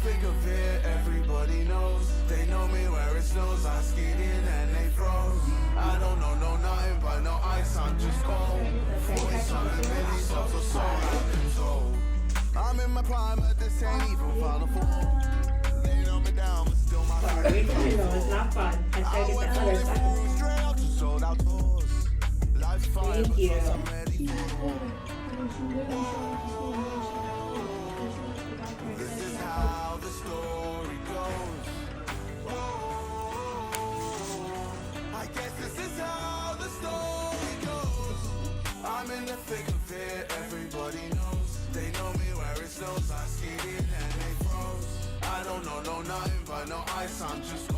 thick of it, everybody knows. They know me where it snows, I skied in and they froze. I don't know nothing but no ice, I'm just cold. 40-something million subs or so, I've been told. I'm in my prime, but this ain't even final form. They know me down, but still my Sorry, no, it's not fun. I tried to get the other side. straight out to sold out doors. Life's fine, Thank you. I'm ready for it. This is how the story goes. I guess this is how the story goes. I'm in the thick of it, everybody knows. They know me where it snows, I skied in and they froze. I don't know nothing but no ice, I'm just